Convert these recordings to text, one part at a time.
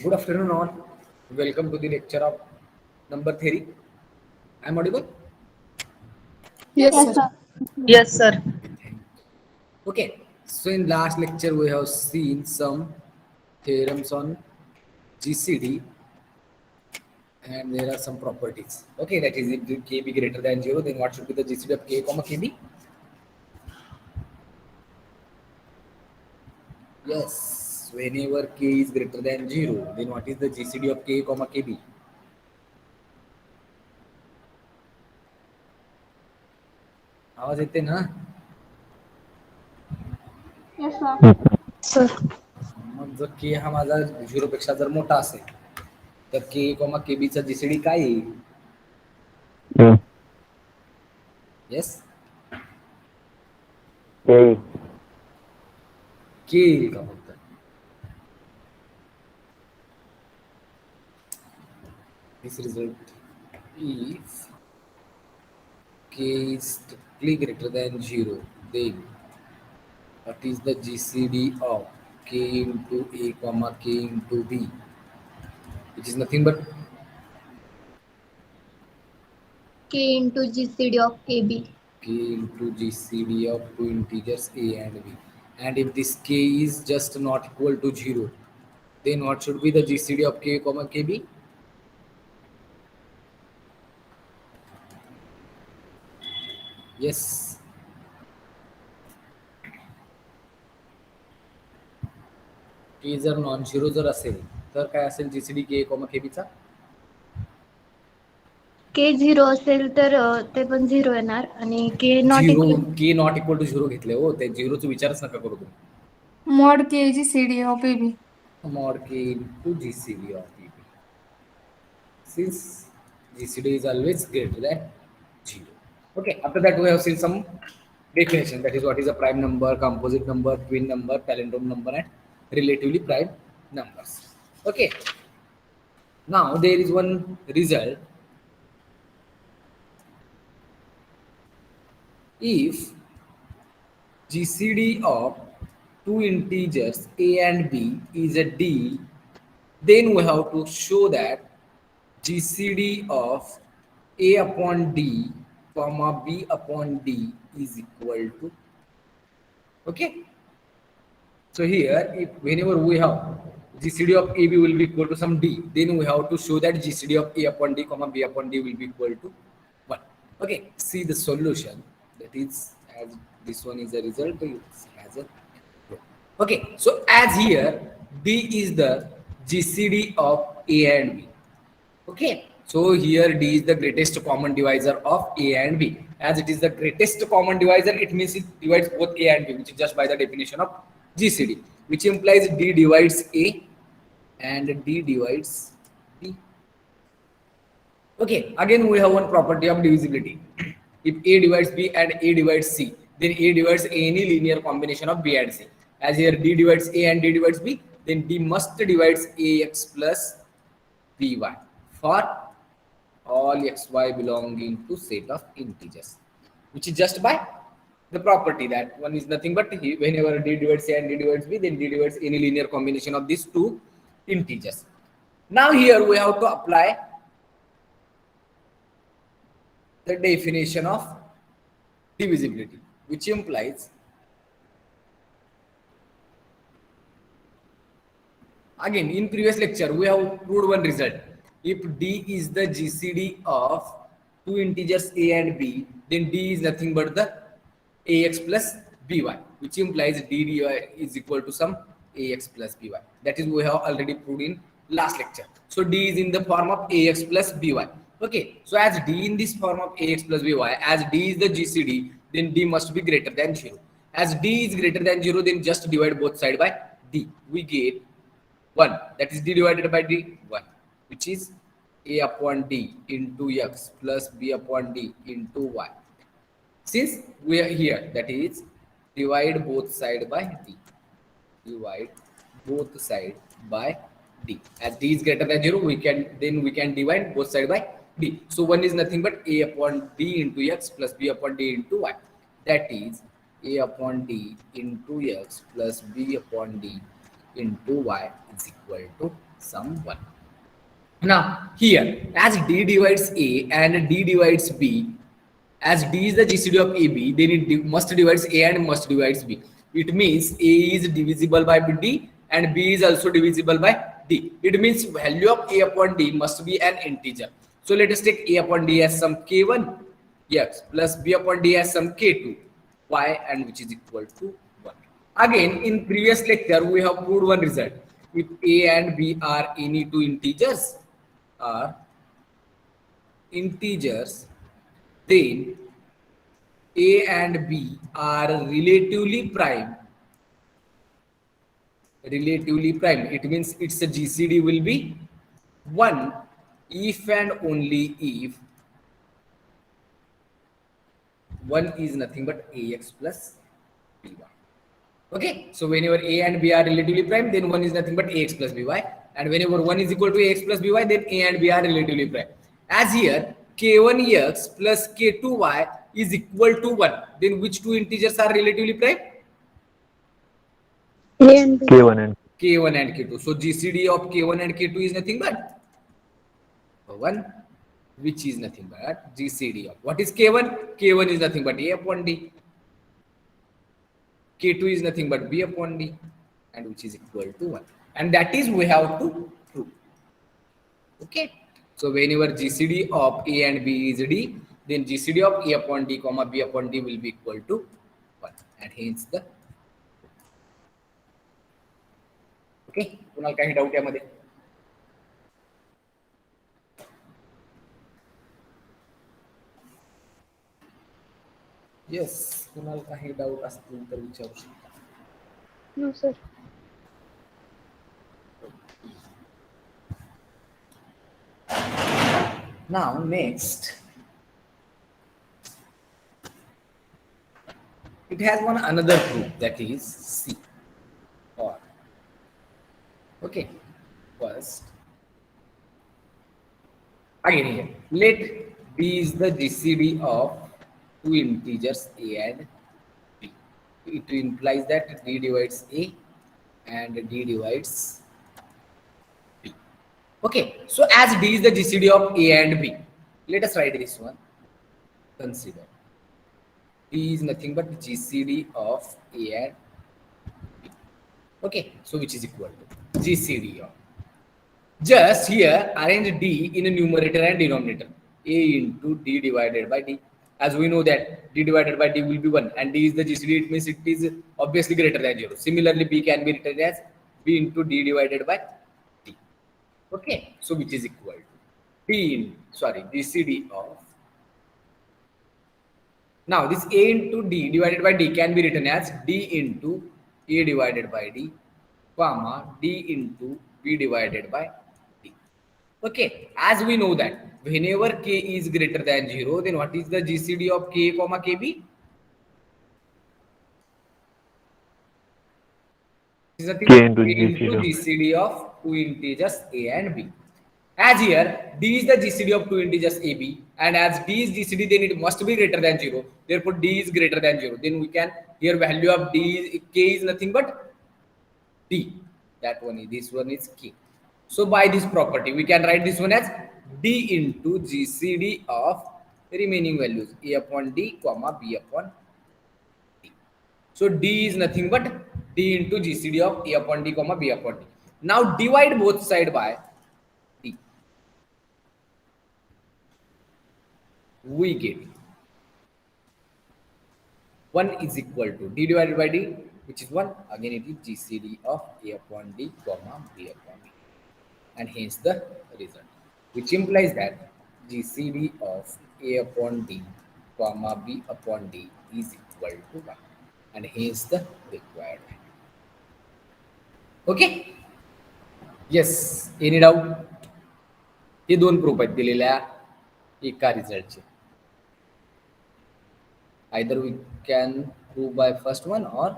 Good afternoon, all. Welcome to the lecture of number theory. I'm audible? Yes, Yes, sir. sir. Yes, sir. Okay. So in last lecture, we have seen some theorems on GCD, and there are some properties. Okay, that is if the k be greater than 0, then what should be the GCD of k comma kb? Yes, whenever k is greater than 0, then what is the GCD of k comma kb? आवाज येते ना? Yes, sir. Sir. मग जर के हा माझा 0 पेक्षा जर मोठा असेल तर के कॉमा केबीचा जीसीडी काय येईल? येस, के येईल का फक्त? दिस रिझल्ट इफ के is strictly greater than 0, then what is the GCD of k into a comma k into b, which is nothing but K into GCD of KB. k into GCD of two integers a and b. And if this k is just not equal to 0, then what should be the GCD of k comma kb? Yes, k जर non zero जर असेल तर काय असेल GCD के comma केबीचा? K 0 असेल तर ते पण 0 येणार आणि K नॉट झिरो, इक्वल के नॉट इक्वल टू झिरो घेतले हो, ते झिरोचा विचारच नका करू तुम्ही. Mod KGCD of AB. Mod k into GCD of kb, since GCD is always greater than 0. Okay, after that we have seen some definition, that is what is a prime number, composite number, twin number, palindrome number, and relatively prime numbers. Okay, now there is one result. If GCD of two integers a and b is a d, then we have to show that GCD of a upon d comma b upon d is equal to. Okay, so here if whenever we have GCD of AB will be equal to some d, then we have to show that GCD of a upon d comma b upon d will be equal to 1. Okay, see the solution, that is as this one is a result, it has a. Okay, so as here d is the GCD of a and b. Okay, so here d is the greatest common divisor of a and b. As it is the greatest common divisor, it means it divides both a and b, which is just by the definition of GCD, which implies d divides a and d divides b. Okay, again we have one property of divisibility. If a divides b and a divides c, then a divides any linear combination of b and c. As here d divides a and d divides b, then d must divides ax plus by for all xy belonging to set of integers, which is just by the property that one is nothing but whenever d divides a and d divides b, then d divides any linear combination of these two integers. Now here we have to apply the definition of divisibility, which implies, again in previous lecture we have proved one result. If d is the GCD of two integers a and b, then d is nothing but the ax plus by, which implies d dy is equal to some ax plus by. That is we have already proved in last lecture. So d is in the form of ax plus by. Okay, so as d in this form of ax plus by, as d is the GCD, then d must be greater than 0. As d is greater than 0, then just divide both side by d. We get 1, that is d divided by d 1, which is a upon d into x plus b upon d into y. Since we are here, that is divide both side by d, divide both side by d. As d is greater than 0, we can divide both side by d. So 1 is nothing but a upon d into x plus b upon d into y. That is a upon d into x plus b upon d into y is equal to sum 1. Now here, as D divides A and D divides B, as D is the GCD of AB, then it must divides A and must divides B. It means A is divisible by D and B is also divisible by D. It means value of A upon D must be an integer. So let us take A upon D as some K1 x plus B upon D as some K2 y, and which is equal to 1. Again, in previous lecture, we have proved one result. If A and B are any two integers, then A and B are relatively prime. It means its a GCD will be 1 if and only if 1 is nothing but AX plus BY. Okay, so whenever A and B are relatively prime, then 1 is nothing but AX plus BY, and whenever 1 is equal to AX plus BY, then A and B are relatively prime. As here, K1x plus K2y is equal to 1, then which two integers are relatively prime? A and B. K1 and K1 and K2. So GCD of K1 and K2 is nothing but 1, which is nothing but GCD of what is K1? K1 is nothing but A upon D. K2 is nothing but B upon D, and which is equal to 1. And that is we have to prove. Okay. So whenever GCD of A and B is D, then GCD of A upon D comma B upon D will be equal to 1. And hence the. Okay. कुणाला काही doubt यामध्ये? Yes, कुणाला काही doubt असतील तर विचारू शकता. No, sir. Now next, it has one another proof, that is C or. Okay, first again here, let B is the GCD of two integers A and B. It implies that D divides A and D divides B. Okay, so as D is the GCD of A and B, let us write this one. Consider D is nothing but GCD of A and B. Okay, so which is equal to GCD of. Just here arrange D in a numerator and denominator. A into D divided by D. As we know that D divided by D will be 1 and D is the GCD, it means it is obviously greater than 0. Similarly, B can be written as B into D divided by D. Okay, so which is equal to GCD of. Now this A into D divided by D can be written as D into A divided by D, comma D into B divided by D. Okay, as we know that whenever K is greater than 0, then what is the GCD of K comma KB? Is nothing K but into K into GCD. GCD of two integers A and B. As here D is the GCD of two integers AB, and as D is GCD, then it must be greater than 0. Therefore, D is greater than 0. Then we can here value of K is nothing but D. That one is, this one is K. So by this property, we can write this one as D into GCD of remaining values A upon D, comma B upon D. So D is nothing but D into GCD of A upon D, comma B upon D. Now divide both sides by D. We get 1 is equal to D divided by D, which is 1. Again, it is GCD of A upon D, comma B upon D. And hence the result, which implies that GCD of A upon D, comma B upon D is equal to 1. And hence the required value. Okay? Yes. Any doubt? हे दोन proof आहेत दिलेल्या एका रिझल्टचे. Either we can prove by first one or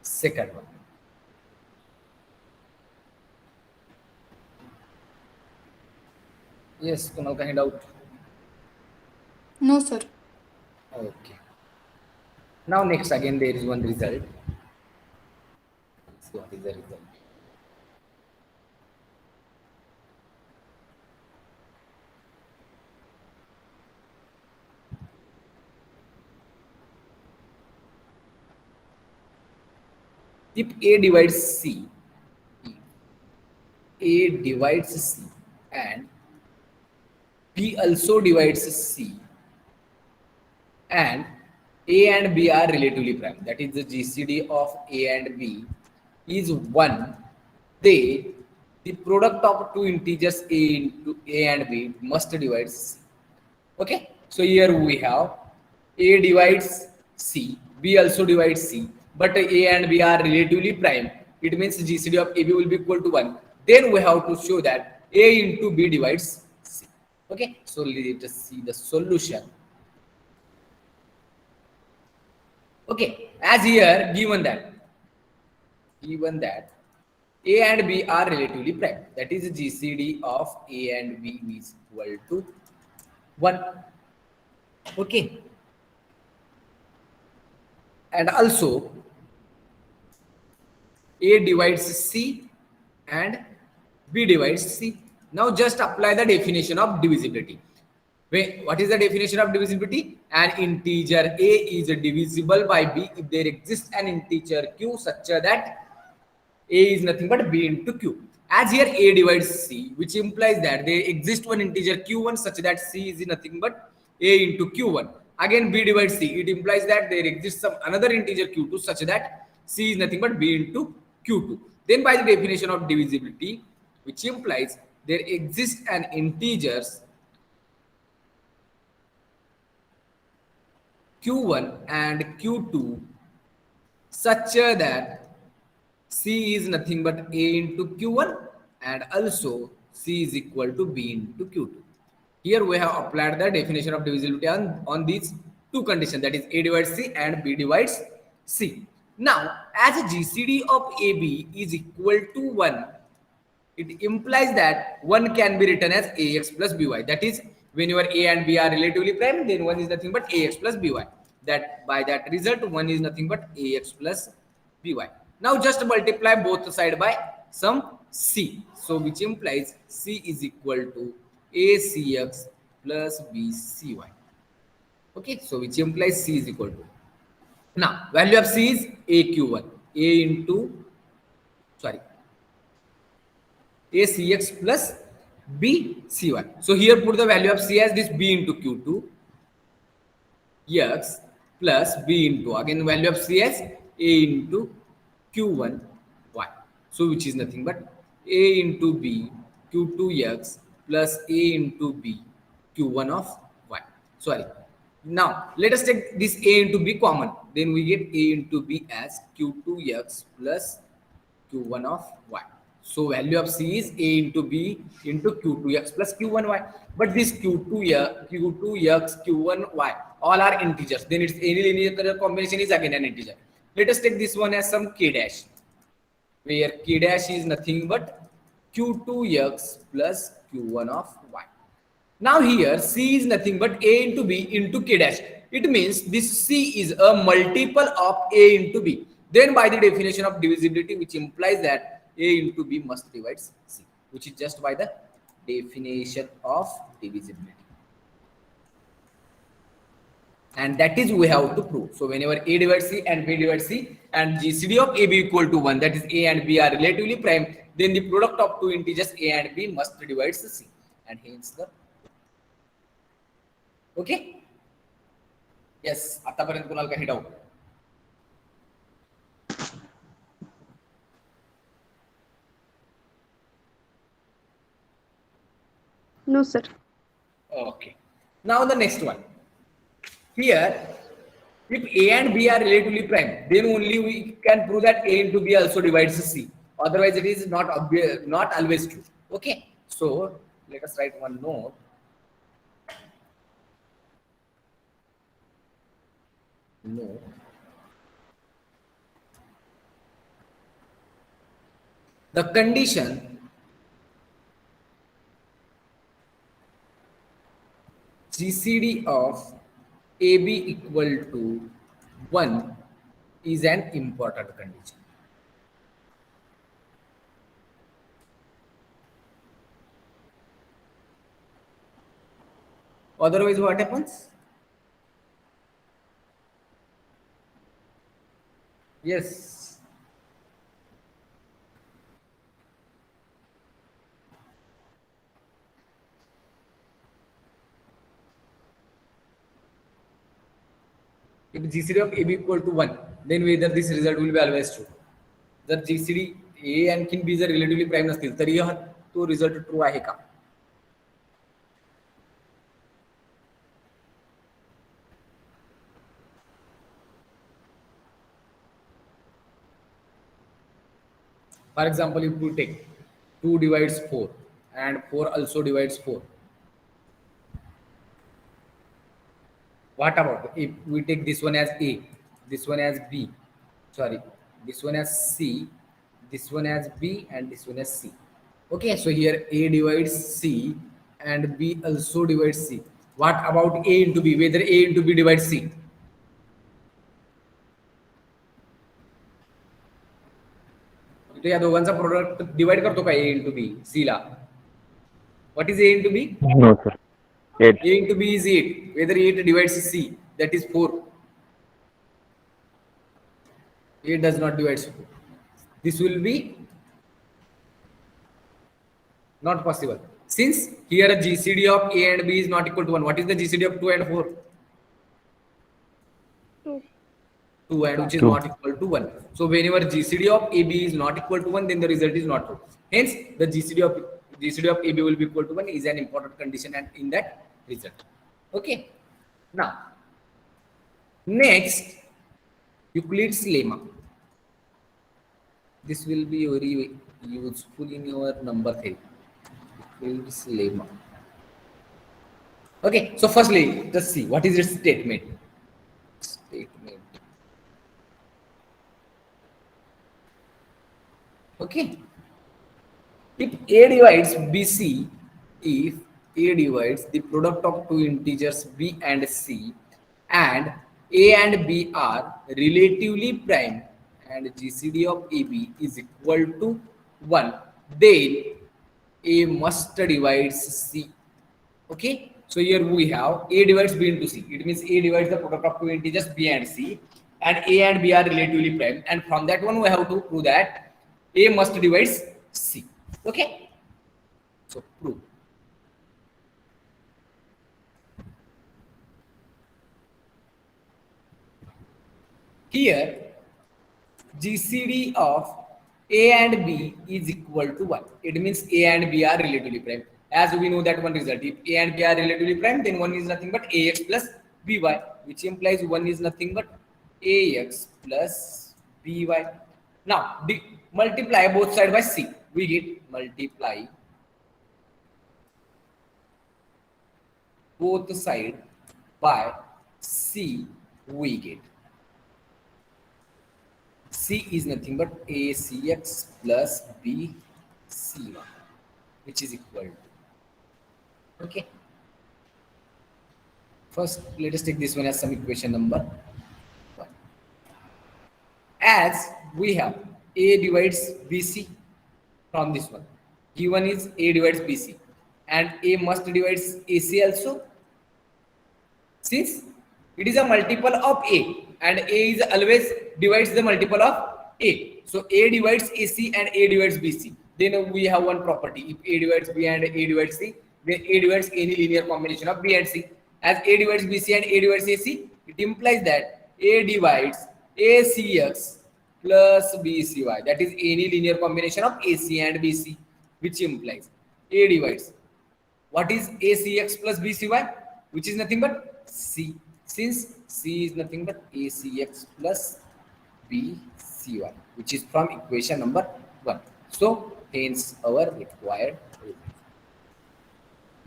second one. Yes, Kunal, any doubt? No, sir. Okay. Now next again there is one result. Let's see what is the result. if A divides C, A divides C and B also divides C, and A and B are relatively prime, that is the GCD of A and B is 1, they the product of two integers A into A and B must divide C. Okay, so here we have A divides C, B also divides C, but A and B are relatively prime. It means GCD of AB will be equal to 1. Then we have to show that A into B divides C. Okay, so let us see the solution. Okay, as here given that A and B are relatively prime, that is GCD of A and B is equal to 1. Okay, and also A divides C and B divides C. Now just apply the definition of divisibility. What is the definition of divisibility? An integer A is divisible by B if there exists an integer Q such that A is nothing but B into Q. As here A divides C, which implies that there exists one integer Q1 such that C is nothing but A into Q1. Again B divides C, it implies that there exists some another integer Q2 such that C is nothing but B into Q2. Then by the definition of divisibility, which implies there exists an integers Q1 and Q2 such that C is nothing but A into Q1 and also C is equal to B into Q2. Here we have applied the definition of divisibility on these two conditions, that is A divides C and B divides C. Now, as a GCD of AB is equal to 1, it implies that 1 can be written as AX plus BY. That is, whenever A and B are relatively prime, then 1 is nothing but AX plus BY. That by that result, 1 is nothing but AX plus BY. Now just multiply both sides by some C. So which implies C is equal to ACX plus BCY. Okay, so which implies C is equal to. Now value of C is AQ1, A into, sorry, ACX plus BCY. So here put the value of C as this B into Q2, X plus B into, again value of C as A into Q1 Y. So which is nothing but A into B Q2X plus A into B Q1 of Y. Sorry. Now let us take this A into B common. Then we get A into B as Q2X plus Q1 of Y. So value of C is A into B into Q2X plus Q1Y. But this Q2X, Q1Y, all are integers. Then its any linear combination is again an integer. Let us take this one as some K dash, where K dash is nothing but Q2X plus Q1 of Y. Now here C is nothing but A into B into K dash. It means this C is a multiple of A into B. Then by the definition of divisibility, which implies that A into B must divide C, which is just by the definition of divisibility. And that is we have to prove. So whenever A divides C and B divides C and GCD of AB equal to 1, that is A and B are relatively prime, then the product of two integers A and B must divide C, and hence the. Okay? Yes, आतापर्यंत कुणाला काही doubt? No, sir. Okay. Now the next one. Here, if A and B are relatively prime, then only we can prove that A into B also divides C. Otherwise, it is not obvious, not always true. Okay. So let us write one note. No. The condition GCD of AB equal to 1 is an important condition. Otherwise, what happens? Yes. If GCD of AB equal to 1, then whether this result will be always true. जर GCD A आणखीन B जर relatively prime नसतील तरी हा तो result true आहे का? For example, if we take 2 divides 4 and 4 also divides 4. What about if we take this one as A, this one as B, sorry, this one as C, this one as B, and this one as C. Okay, so here A divides C and B also divides C. What about A into B? Whether A into B divides C? तो या दोघांचा product divide करतो का A into B C ला? What is A into B? No, sir. 8. A into B is 8. Whether 8 divides C, that is 4. 8 does not divide 4. This will be not possible. Since here a GCD of A and B is not equal to 1. What is the GCD of 2 and 4? 2 and which is 2. not equal to 1. So whenever GCD of AB is not equal to 1, then the result is not true. Hence, the GCD of AB will be equal to 1 is an important condition and in that result. Okay. Now, next, Euclid's lemma. This will be very useful in your number theory. Euclid's lemma. Okay. So firstly, let's see what is its statement. Statement. Okay. If A divides BC, if A divides the product of two integers B and C, and A and B are relatively prime, and GCD of AB is equal to 1, then A must divides C. Okay. So here we have A divides B into C. It means A divides the product of two integers B and C, and A and B are relatively prime. And from that one we have to prove that A must divides C. Okay. So prove. Here GCD of A and B is equal to 1. It means A and B are relatively prime. As we know that one result, if A and B are relatively prime, then 1 is nothing but AX plus BY, which implies 1 is nothing but AX plus BY. Now, multiply both sides by C. We get multiply both sides by C. We get C is nothing but ACX plus BC1, which is equal to. Okay. First, let us take this one as some equation number 1. As we have A divides BC from this one. Given is A divides BC and A must divides AC also. Since it is a multiple of A and A is always divides the multiple of A. So A divides AC and A divides BC. Then we have one property. If A divides B and A divides C, then A divides any linear combination of B and C. As A divides BC and A divides AC, it implies that A divides ACX plus BCY. That is any linear combination of AC and BC, which implies A divides. What is ACX plus BCY? Which is nothing but C. Since C is nothing but ACX plus BCY, which is from equation number 1. So hence our required result.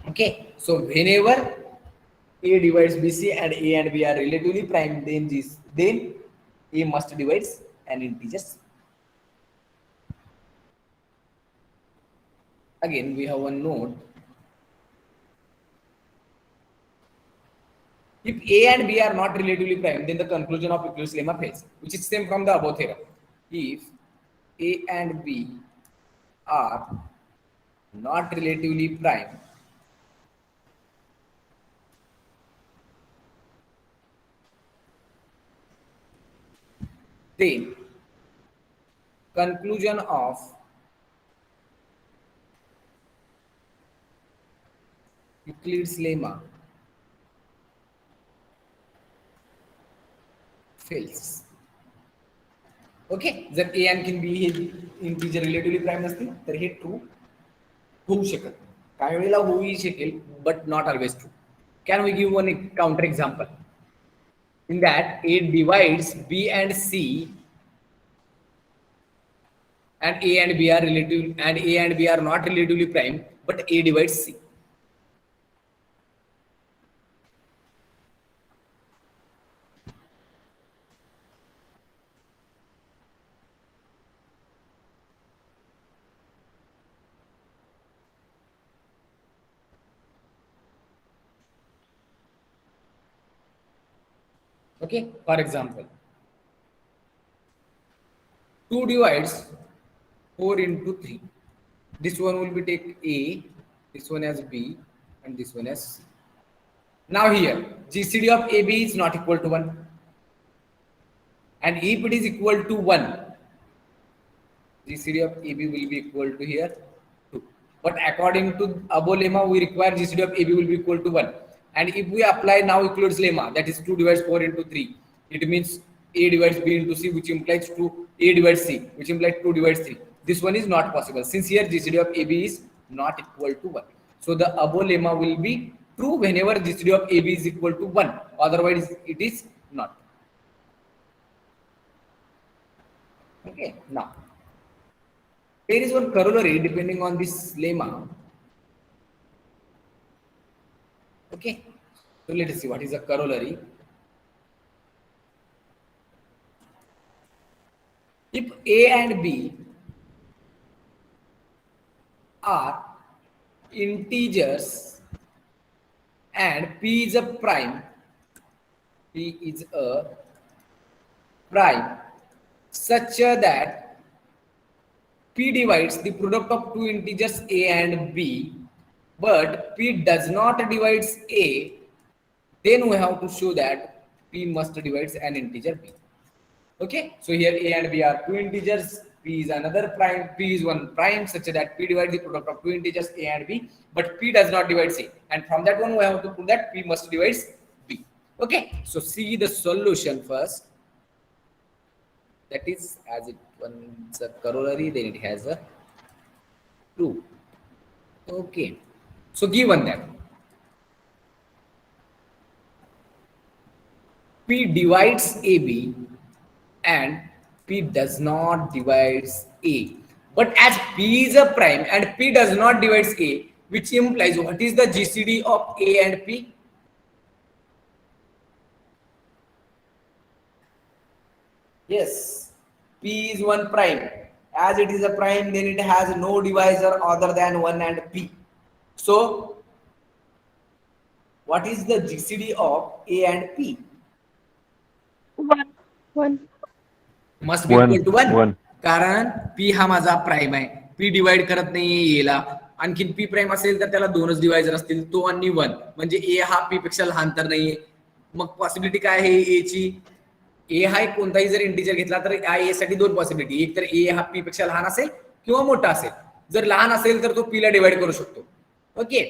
Okay. So whenever A divides BC and A and B are relatively prime, then A must divides an integer C. Again, we have one note. If A and B are not relatively prime, then the conclusion of Euclid's lemma fails, which is same from the above theorem. If A and B are not relatively prime, then conclusion of Euclid's lemma fails. Okay, जर ए आणखीन B हे integer relatively prime नसतील तर हे true होऊ शकत, काही वेळेला होऊही शकेल, but not always true. Can we give one counter example? In that A divides B and C, and A and B are relative, and A and B are not relatively prime, but A divides C. Okay, for example, 2 divides 4 into 3. This one will be take A, this one as B, and this one as C. Now here, GCD of AB is not equal to 1. And if it is equal to 1, GCD of AB will be equal to here 2. But according to above lemma, we require GCD of AB will be equal to 1. And if we apply now Euclid's lemma, that is 2 divides 4 into 3, it means A divides B into C, which implies 2, A divides C, which implies 2 divides 3. This one is not possible since here GCD of AB is not equal to 1. So the above lemma will be true whenever GCD of AB is equal to 1. Otherwise, it is not. Okay, now there is one corollary depending on this lemma. Okay, so let us see what is a corollary. If A and B are integers and P is a prime, P is a prime such that P divides the product of two integers A and B, but P does not divides A, then we have to show that P must divides an integer B. Okay, so here A and B are two integers, P is another prime, P is one prime such that P divides the product of two integers A and B, but P does not divide A, and from that one we have to prove that P must divide B. Okay, so see the solution first. That is, as it once a corollary, then it has a proof. Okay, so given that P divides AB and P does not divides A, but as P is a prime and P does not divides A, which implies what is the GCD of A and P? Yes, P is one prime. As it is a prime, then it has no divisor other than 1 and P. So, what is the GCD of A and P? 1. Must be One, equal to 1. one. कारण P हा माझा prime आहे, P divide करत नाहीये A ला. आणखीन P prime असेल तर त्याला दोनच डिवायझर असतील, तो आणि 1, म्हणजे A हा P पेक्षा लहान तर नाहीये. मग पॉसिबिलिटी काय आहे A ची? A हा एक कोणताही जर इंटिजर घेतला तर A साठी दोन पॉसिबिलिटी, एक तर A हा P पेक्षा लहान असेल किंवा मोठा असेल. जर लहान असेल तर तो P ला डिवाइड करू शकतो. Okay,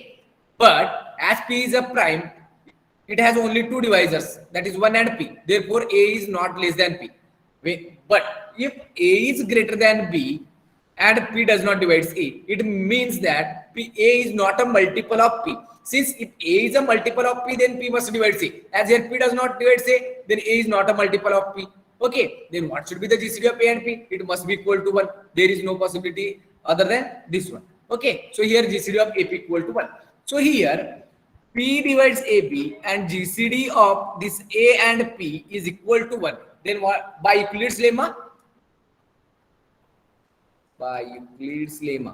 but as P is a prime, it has only two divisors, that is 1 and P. Therefore, A is not less than P. But if A is greater than B and P does not divide A, it means that A is not a multiple of P. Since if A is a multiple of P, then P must divide A. As here P does not divide A, then A is not a multiple of P. Okay, then what should be the GCD of A and P? It must be equal to 1. There is no possibility other than this one. Okay, so here GCD of AP equal to 1. So here P divides AB and GCD of this A and P is equal to 1. Then what? By Euclid's lemma? By Euclid's lemma.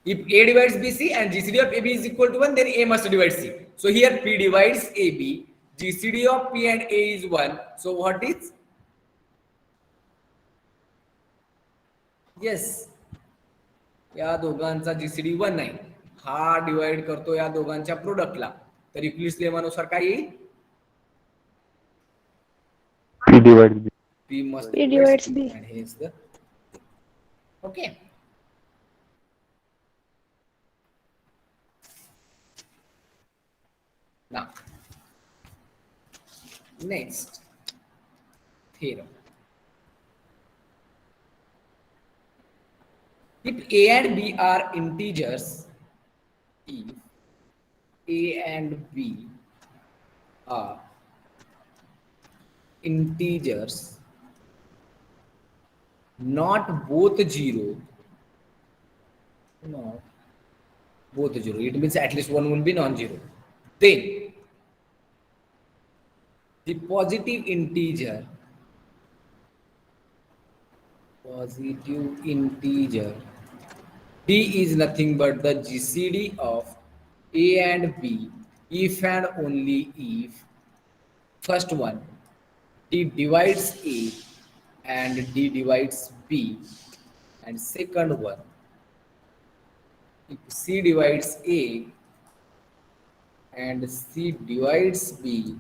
If A divides BC and GCD of AB is equal to 1, then A must divide C. So here P divides AB, GCD of P and A is 1. So what is? Yes. या दोघांचा GCD 1 आहे, हा divide करतो या दोघांच्या प्रोडक्टला, तर युक्लिड्स लेमानुसार काय येईल? P divides B. P must P divides B. and hence the okay. Now Next theorem. If A and B are integers, if A and B are integers, not both zero, not both zero, it means at least one will be non-zero, then the positive integer D is nothing but the GCD of A and B if and only if first one D divides A and D divides B, and second one if C divides A and C divides B,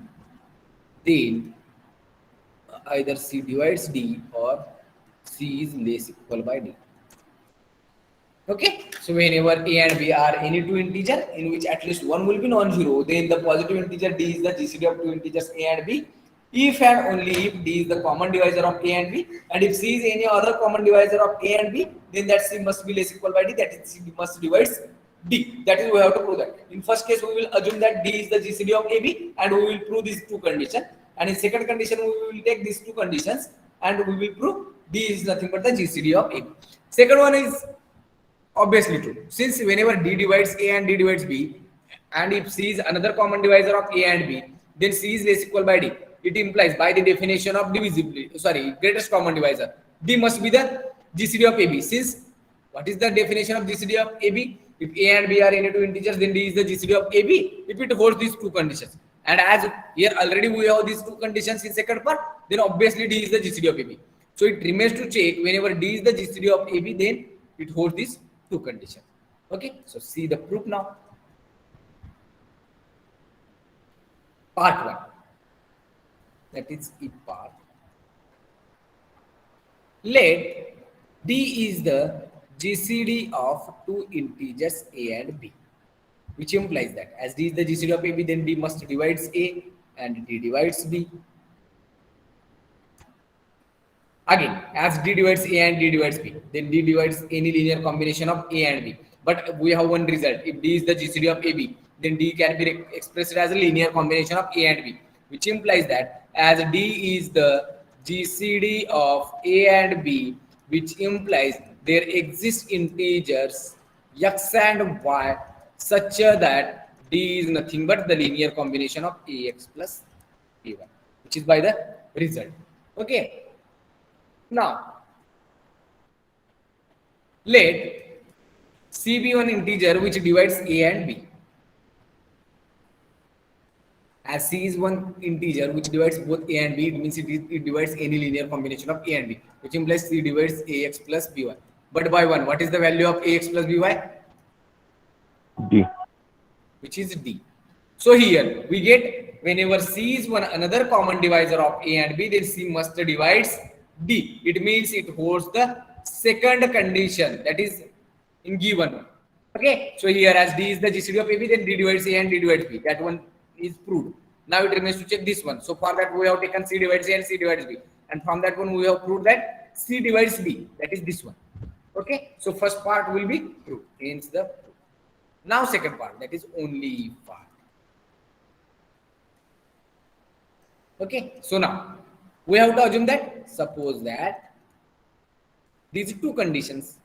then either C divides D or C is less equal by D. Okay, so whenever A and B are any two integer in which at least one will be non-zero, then the positive integer D is the GCD of two integers A and B if and only if D is the common divisor of A and B, and if C is any other common divisor of A and B, then that C must be less equal by D, that is C must divides D. That is we have to prove that. In first case we will assume that D is the GCD of AB and we will prove these two conditions, and in second condition we will take these two conditions and we will prove D is nothing but the GCD of AB. Second one is obviously true, since whenever D divides A and D divides B, and if C is another common divisor of A and B, then C is less equal by D. It implies by the definition of divisibility, greatest common divisor, D must be the GCD of AB. Since what is the definition of GCD of AB? If A and B are any two integers, then D is the GCD of AB if it holds these two conditions. And as here already we have these two conditions in second part, then obviously D is the GCD of AB. So it remains to check whenever D is the GCD of AB, then it holds these two conditions. Okay, so see the proof now. Part 1, that is E part. Let D is the GCD of two integers A and B, which implies that as D is the GCD of AB, then D must divides A and D divides B. Again, as D divides A and D divides B, then D divides any linear combination of A and B. But we have one result. If D is the GCD of AB, then D can be expressed as a linear combination of A and B, which implies that as D is the GCD of A and B, which implies there exist integers x and y such that D is nothing but the linear combination of AX plus AY, which is by the result. Okay. Now, let C be one integer which divides A and B. As C is one integer which divides both A and B, it means it divides any linear combination of A and B, which implies C divides AX plus BY. But by 1, what is the value of AX plus BY? D. Which is D. So here we get whenever C is one another common divisor of A and B, then C must divides D. It means it holds the second condition, that is in given one. Okay, so here as D is the GCD of AB, then D divides A and D divides B. That one is proved. Now it remains to check this one. So for that we have taken C divides A and C divides B, and from that one we have proved that C divides B, that is this one. Okay, so first part will be proved, hence the proof. Now second part, that is only part. Okay, so now we have to assume that suppose that these two conditions,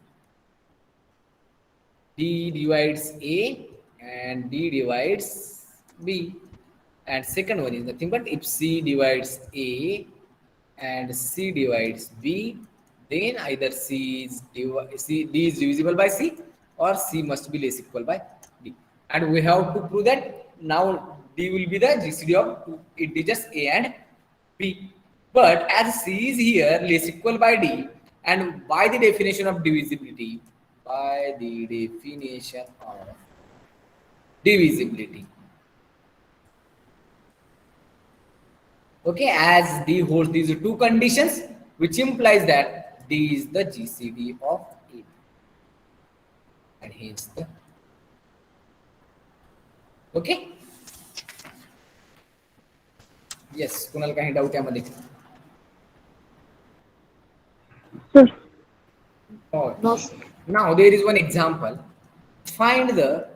D divides A and D divides B, and second one is nothing but if C divides A and C divides B, then either D is divisible by C or C must be less equal by D. And we have to prove that now D will be the GCD of two integers A and B. But as C is here less equal by D, and by the definition of divisibility, okay, as D holds these two conditions, which implies that D is the GCD of A, and hence the okay. Yes, कुणाला काही doubt यामध्ये? Sir. Oh. No. Now there is one example. Find the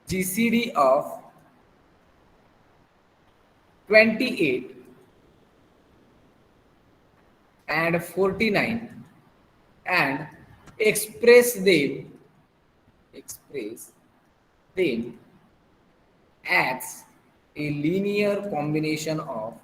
GCD of 28 and 49 and express them as a linear combination of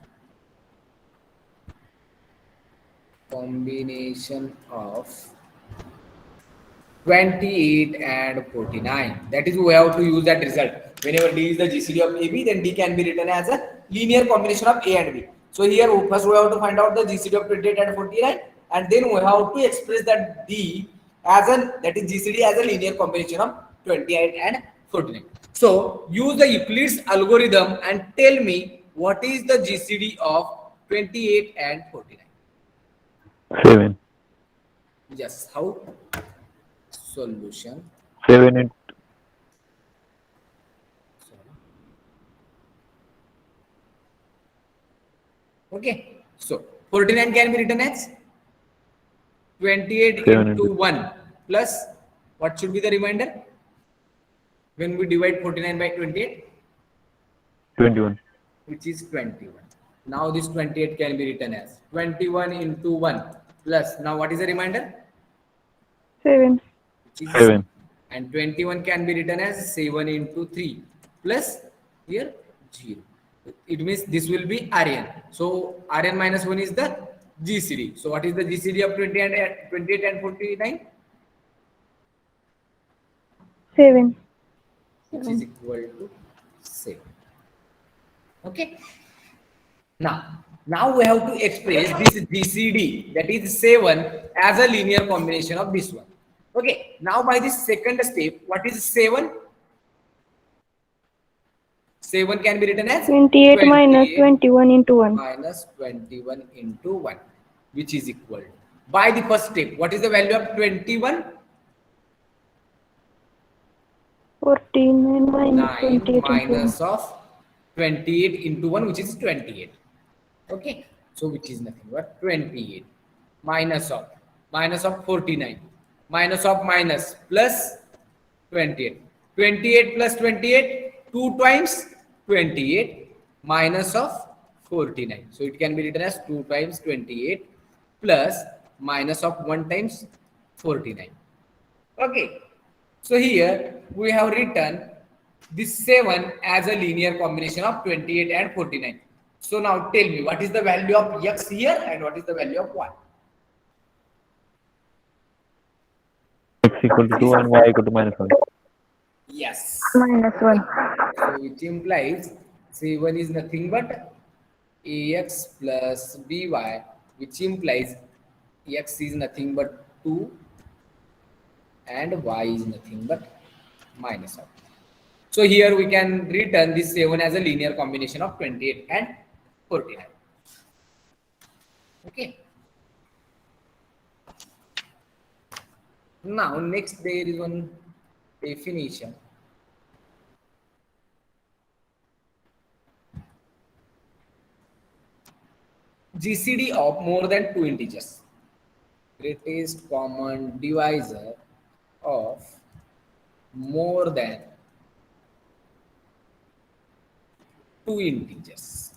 28 and 49. That is, we have to use that result. Whenever D is the GCD of AB, then D can be written as a linear combination of A and B. So here first we have to find out the GCD of 28 and 49, and then we have to express that D as that is GCD as a linear combination of 28 and 49. So use the Euclid's algorithm and tell me what is the GCD of 28 and 49. 7. Yes, how? Solution. 7 into Okay, so 49 can be written as 28 7 into into 1 plus what should be the remainder when we divide 49 by 28, 21. which is 21. Now this 28 can be written as 21 into 1 plus, now what is the remainder? 7. Which is 7. and 21 can be written as 7 into 3 plus here 0. It means this will be Rn. So Rn minus 1 is the GCD. So what is the GCD of 28 and 49? 7. Which is equal to 7. Okay. Now we have to express this GCD, that is 7, as a linear combination of this one. Okay. Now by this second step, what is 7? 7 can be written as 28 minus 21 into 1. minus 21 into 1, which is equal to, by the first step, what is the value of 21? 14 minus 9 28 into 1. minus of 28 into 1, which is 28. Okay, so which is nothing but 28 minus of 49 minus of minus plus 28. 28 plus 28, 2 times 28 minus of 49. So it can be written as 2 times 28 plus minus of 1 times 49. Okay. So here we have written this 7 as a linear combination of 28 and 49. So now tell me what is the value of x here and what is the value of y? X equal to 2 and y equal to minus 1. Yes. Minus 1. So which implies 7 is nothing but ax plus by, which implies x is nothing but 2 and y is nothing but minus of. So here we can return this 7 as a linear combination of 28 and 49. Okay. Now next there is one definition. GCD of more than 2 integers. Greatest common divisor of more than 2 integers.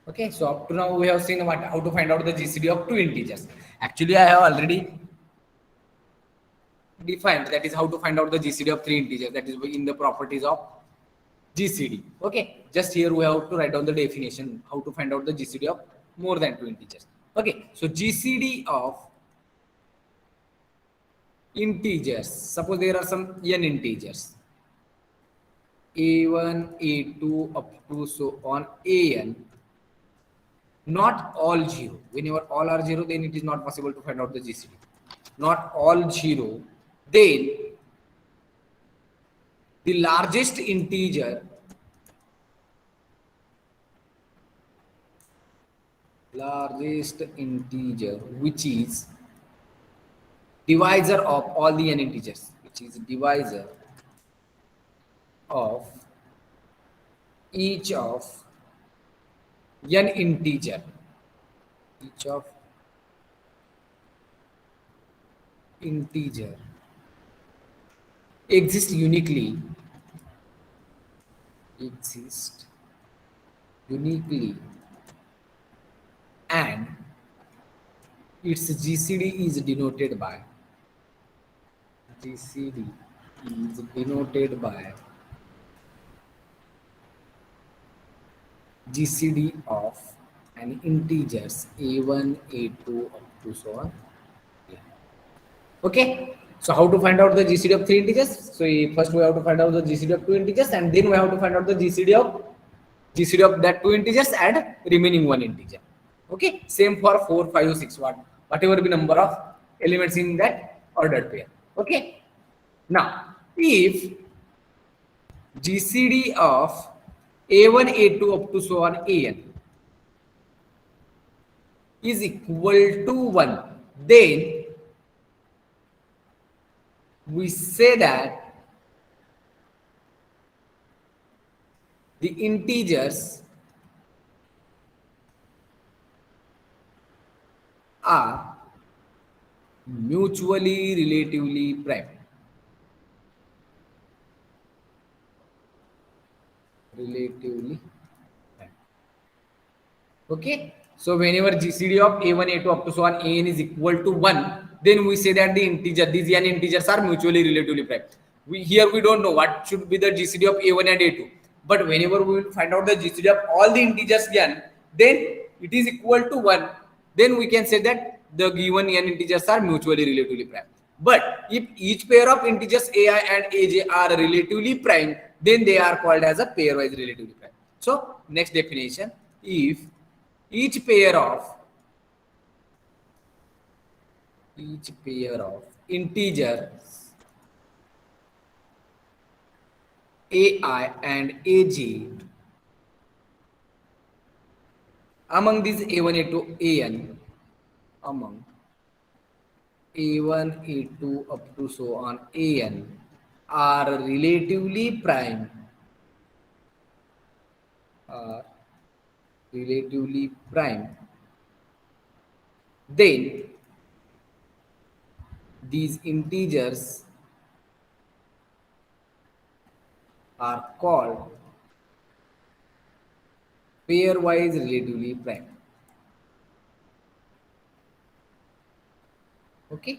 Okay, so up to now we have seen how to find out the GCD of 2 integers. Actually, I have already defined, that is how to find out the GCD of 3 integers, that is in the properties of GCD. Okay, just here we have to write down the definition, how to find out the GCD of more than 2 integers. Okay, so GCD of integers, suppose there are some n integers, a1, a2 up to so on an, not all 0. Whenever all are 0, then it is not possible to find out the GCD. Not all 0, then the largest integer which is divisor of all the n integers, which is divisor of each of n integer, each of integer exist uniquely, and its GCD is denoted by GCD of an integers a1, a2 up to so on. Okay, so how to find out the GCD of three integers? So first we have to find out the GCD of two integers, and then we have to find out the GCD of that two integers and remaining one integer. Okay, same for 4, 5, 6, whatever be number of elements in that ordered pair. Okay, now if GCD of a1, a2 up to so on an is equal to 1, then we say that the integers are mutually relatively prime. Okay, so whenever GCD of a1, a2 up to so on an is equal to 1, then we say that these n integers are mutually relatively prime. Here we don't know what should be the GCD of a1 and a2, but whenever we will find out the GCD of all the integers n, then it is equal to 1, then we can say that the given n integers are mutually relatively prime. But if each pair of integers ai and aj are relatively prime, then they are called as a pairwise relatively prime. So next definition, if each pair of integers ai and aj among these a1, a2, an, among a1, a2 up to so on an are relatively prime, then these integers are called pairwise relatively prime. Okay,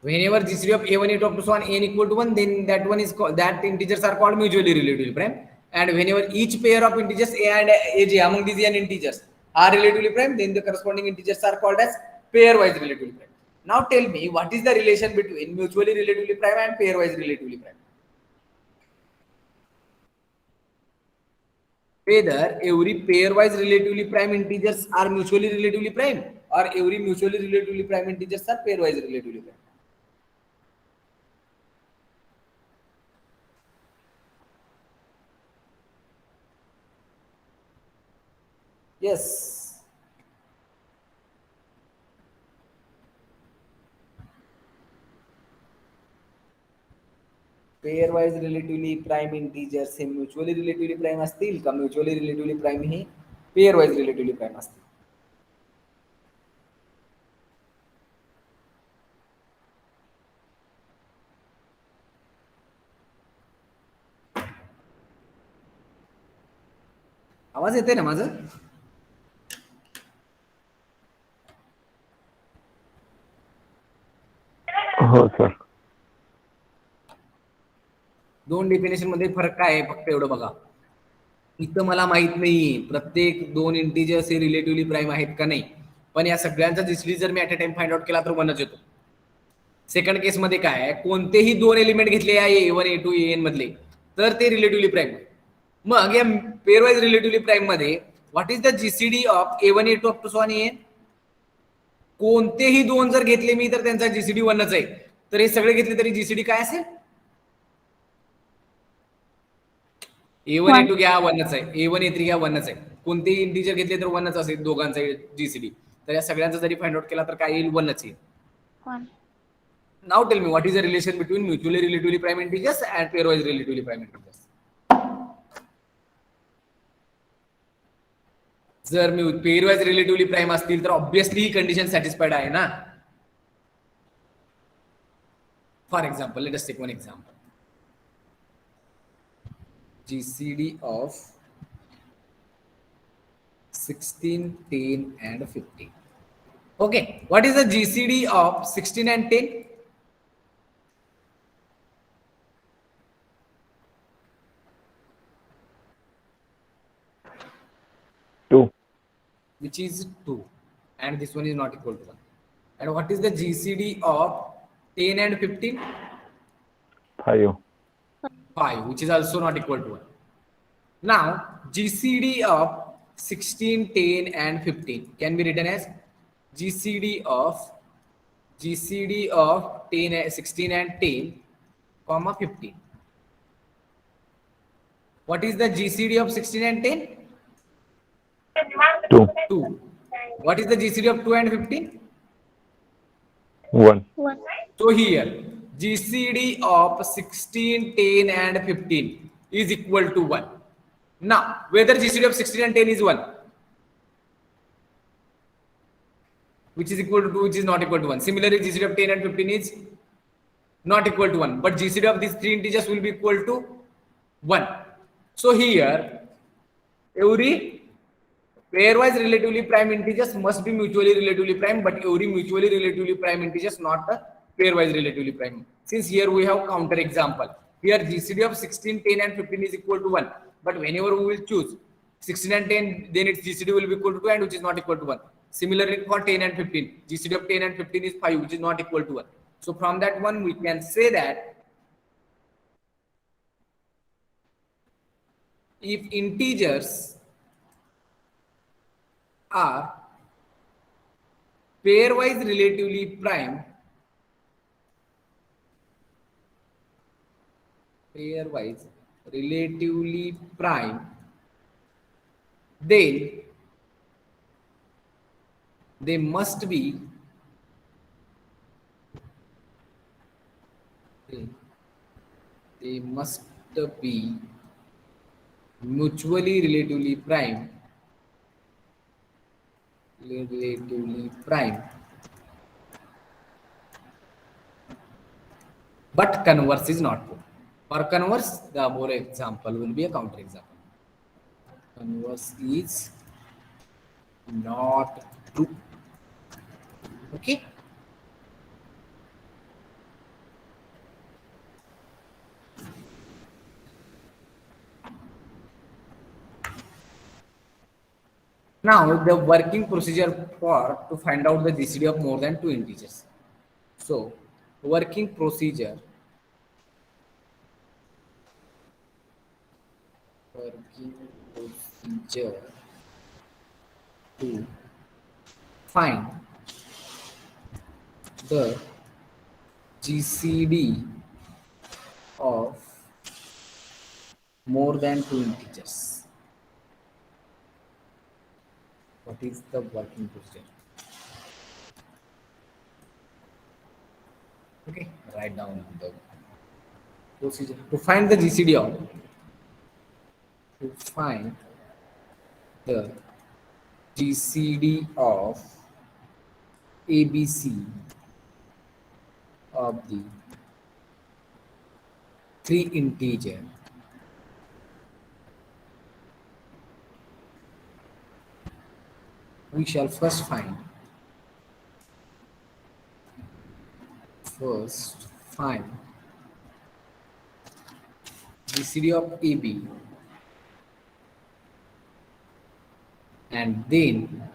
whenever GCD of a1, a2 up to so on n equal to 1, then that integers are called mutually relatively prime. And whenever each pair of integers a and aj among these n integers are relatively prime, then the corresponding integers are called as pairwise relatively prime. Now tell me, what is the relation between mutually relatively prime and pairwise relatively prime? Whether every pairwise relatively prime integers are mutually relatively prime, or every mutually relatively prime integers are pairwise relatively prime. Yes. Pairwise relatively prime integers हे mutually relatively prime असतील का mutually relatively prime हे pairwise relatively prime असतील? आवाज येते ना माझं? हो सर. दोन डेफिनेशन मध्ये फरक काय आहे फक्त एवढं बघा. इथं मला माहित नाही प्रत्येक दोन इंटिजर्स हे रिलेटिव्हली प्राइम आहेत का नाही, पण या सगळ्यांचा जिसली जर मी at a time find out केला तर वनच येतो. सेकंड केस मध्ये काय आहे, कोणतेही दोन एलिमेंट घेतले या A1 A2 AN मधले तर ते रिलेटिव्हली प्राइम. मग या पेअरवाइज रिलेटिव्हली प्राइम मध्ये what is the GCD of A1 A2 up to so on AN? कोणतेही दोन जर घेतले मी तर त्यांचा जीसीडी वनच आहे. तर हे सगळे घेतले तरी जीसीडी काय असेल? A1 A2 घ्या वनच आहे, A1 A3 घ्या वनच आहे. कोणतेही इंटिजर घेतले तर वनच असेल दोघांचा जीसीडी. तर या सगळ्यांचा जरी फाइंड आउट केला तर काय येईल? वनच येईल. Now tell me what is the relation between mutually relatively prime integers and pairwise relatively prime integers. जर मी पेअरवाइज रिलेटिव्हली प्राइम असतील तर ऑब्विसली ही कंडिशन सॅटिस्फाईड आहे ना. For example let us take one example. GCD of 16, 10 and 15. Okay, what is the GCD of 16 and 10? Two. Which is 2, and this one is not equal to 1. And what is the GCD of 10 and 15? 5. 5, which is also not equal to 1. Now GCD of 16, 10 and 15 can be written as GCD of 10, 16 and 10 comma 15. What is the GCD of 16 and 10? 2. 2. What is the GCD of 2 and 15? 1. 1. So here GCD of 16, 10 and 15 is equal to 1. Now whether GCD of 16 and 10 is 1, which is equal to 2, which is not equal to 1. Similarly GCD of 10 and 15 is not equal to 1, but GCD of these three integers will be equal to 1. So here every pairwise relatively prime integers must be mutually relatively prime, but every mutually relatively prime integers not a pairwise relatively prime. Since here we have counter example, here GCD of 16, 10 and 15 is equal to 1, but whenever we will choose 16 and 10, then its GCD will be equal to 2, and which is not equal to 1. Similarly for 10 and 15, GCD of 10 and 15 is 5, which is not equal to 1. So from that one we can say that if integers are pairwise relatively prime, then they must be mutually relatively prime, but converse is not true. For converse, the above example will be a counter example. Converse is not true. Okay. Now the working procedure for to find out the GCD of more than two integers. So working procedure to find the GCD of more than two integers. What is the working procedure? Okay, write down the procedure to find the GCD of ABC of the three integer we shall first find GCD of AB, and then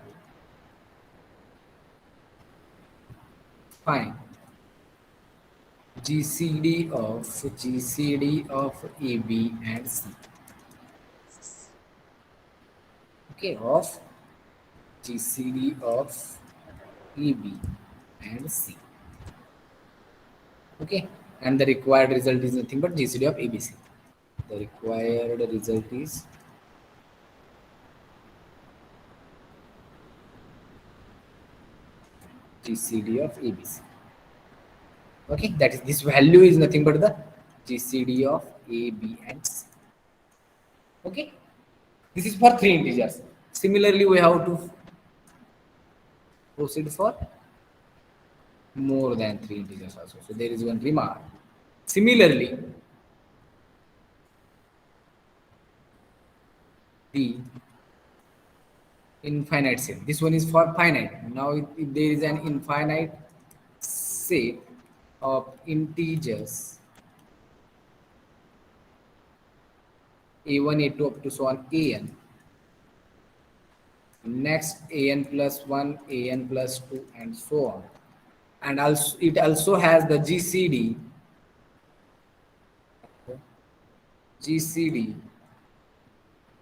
find GCD of AB and C. Okay, of GCD of AB and C. Okay, and the required result is nothing but GCD of ABC. The required result is GCD of ABC. Okay, that is, this value is nothing but the GCD of A, B, and C. Okay, this is for 3 integers. Similarly, we have to proceed for more than 3 integers also. So there is one remark. Similarly, the infinite set. This one is for finite. Now, if there is an infinite set of integers a1, a2 up to so on an. Next an plus 1, an plus 2, and so on. And also it also has the GCD,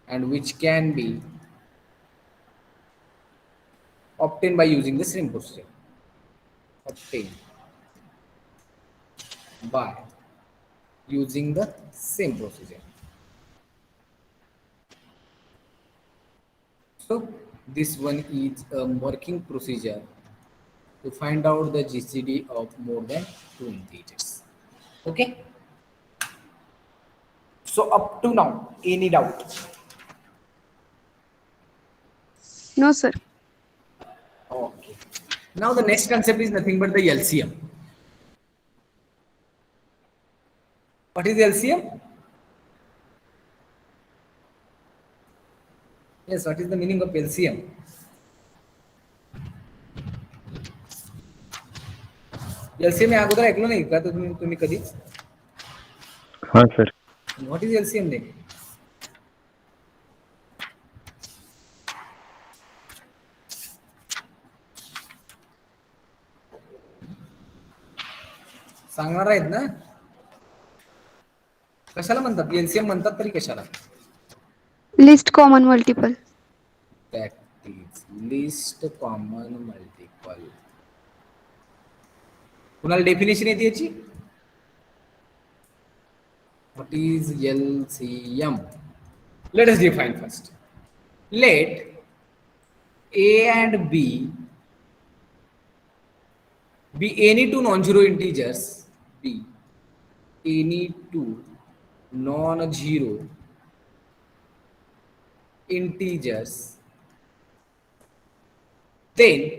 and which can be obtained by using the same procedure. Obtained by using the same procedure. So this one is a working procedure to find out the GCD of more than 2 integers. Okay. So up to now, any doubt? No, sir. Okay. Now the next concept is nothing but the LCM. What is LCM? Yes, what is the meaning of LCM? LCM अगोदर ऐकलं नाही का तुम्ही कधीच? हाँ sir. What is LCM then? सांगणार आहेत ना? कशाला म्हणतात? LCM म्हणतात तरी कशाला? Least common multiple. That is least common multiple. कुणाला डेफिनेशन येते याची? What is LCM? Let us define first. Let A and B be any two non-zero integers. Be any two non-zero integers. Then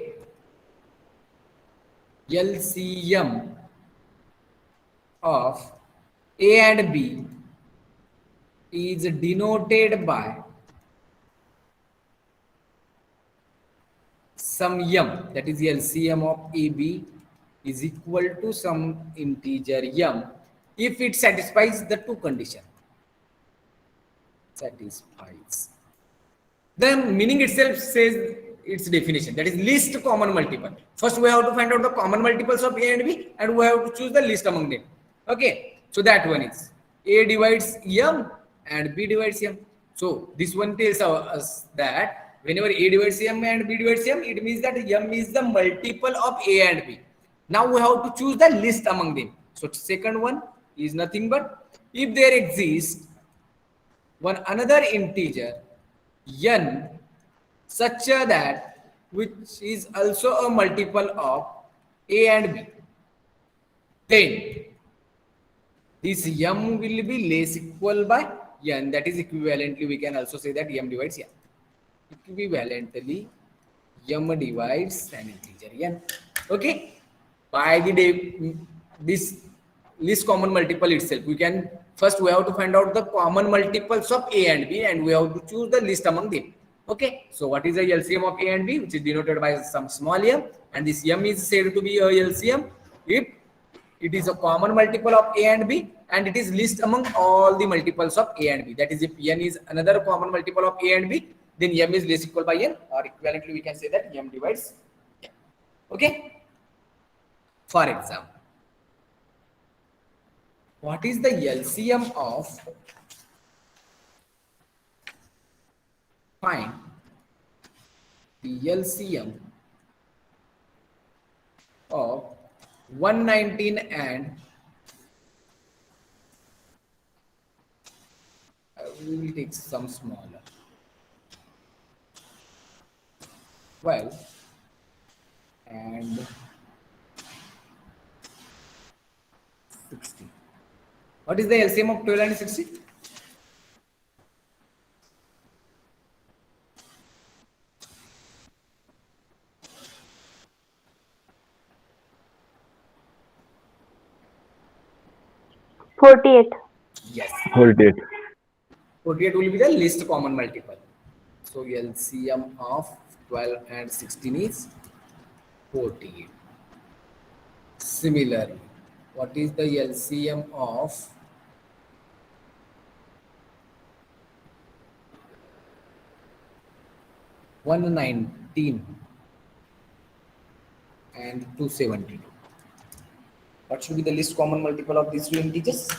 LCM of A and B is denoted by some m, that is LCM of AB is equal to some integer m if it satisfies the two conditions. Satisfies. The meaning itself says its definition, that is least common multiple. First we have to find out the common multiples of A and B, and we have to choose the least among them. Okay, so that one is A divides m and B divides m. So this one tells us that whenever A divides m and B divides m, it means that m is the multiple of A and B. Now we have to choose the least among them. So second one is nothing but if there exists one another integer n such that which is also a multiple of A and B, then this m will be less equal by n, that is equivalently we can also say that m divides n. Equivalently m divides an integer n. Okay, by this least common multiple itself, we can first we have to find out the common multiples of A and B, and we have to choose the least among them. Okay, so what is the LCM of A and B, which is denoted by some small m, and this m is said to be a LCM if it is a common multiple of A and B and it is least among all the multiples of A and B. That is, if n is another common multiple of A and B, then m is less equal by n, or equivalently we can say that m divides n. Okay, for example, what is the LCM of, find the LCM of 119 and we will take some smaller 12 and 60. What is the LCM of 12 and 60? Yes. 48. 48 will be the least common multiple. So LCM of 12 and 16 is 48. Similarly, what is the LCM of 119 and 272? What should be the least common multiple of these two integers?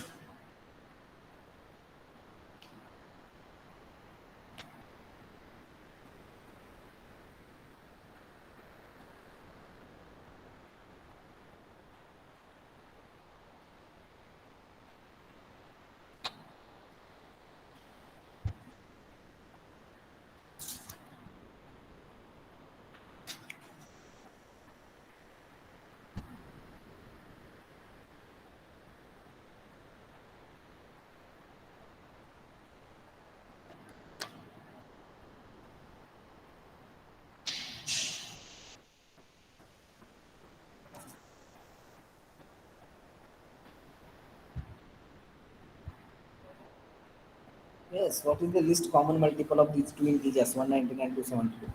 Yes, what is the least common multiple of these two integers, 119 and 272?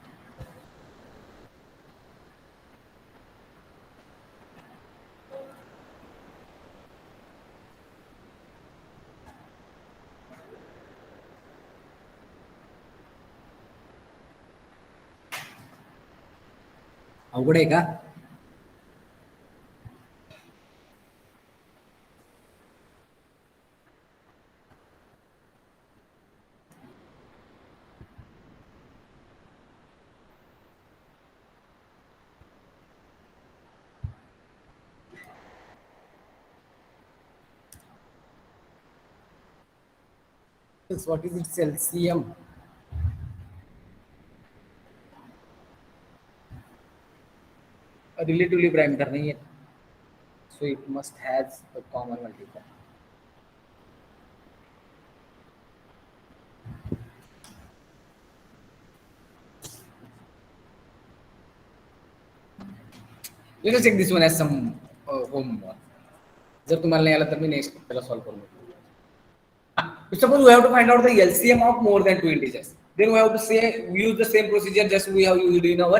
अवघड आहे का? Yes, what is its LCM? A relatively prime तर नहीं है, so it must has a common multiple. Let us take this one as some homework. जर तुम्हाला नाही आला तर मी नेक्स्ट त्याला सॉल्व करून देतो. Suppose we have to find out the LCM of more than two integers. Then we have to say we use the same procedure just we have used in our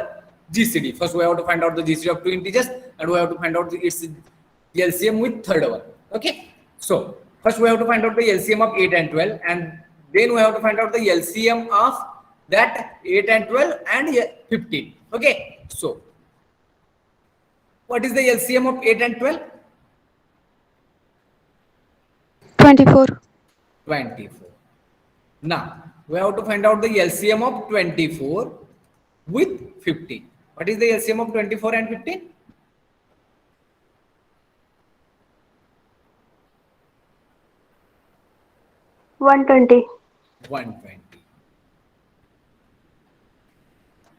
GCD. First we have to find out the GCD of two integers and we have to find out its LCM with third one. Okay. So first we have to find out the LCM of 8 and 12 and then we have to find out the LCM of that 8 and 12 and 15. Okay. So what is the LCM of 8 and 12? 24. 24. Now we have to find out the LCM of 24 with 15. What is the LCM of 24 and 15? One 120.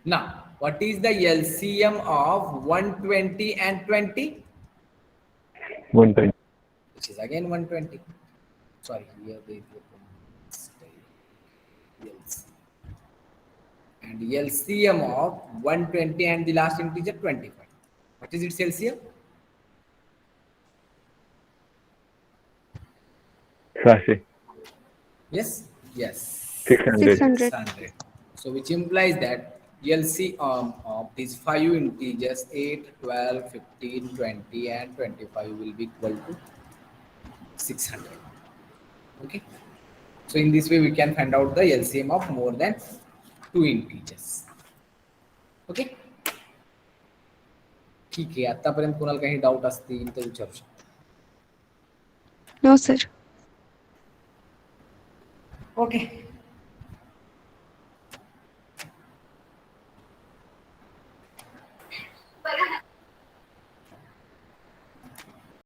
Now what is the LCM of 120 and 20? 120. Which is again 120. Sorry, here there is and LCM of 120 and the last integer 25. What is its LCM? Sashi. Yes. 600. 600. 600. So which implies that LCM of these five integers 8, 12, 15, 20 and 25 will be equal to 600. Okay. So in this way we can find out the LCM of more than two integers. Okay. ठीक आहे. आतापर्यंत कोणाला काही doubt असतील तर विचारू शकता. No, sir. Okay.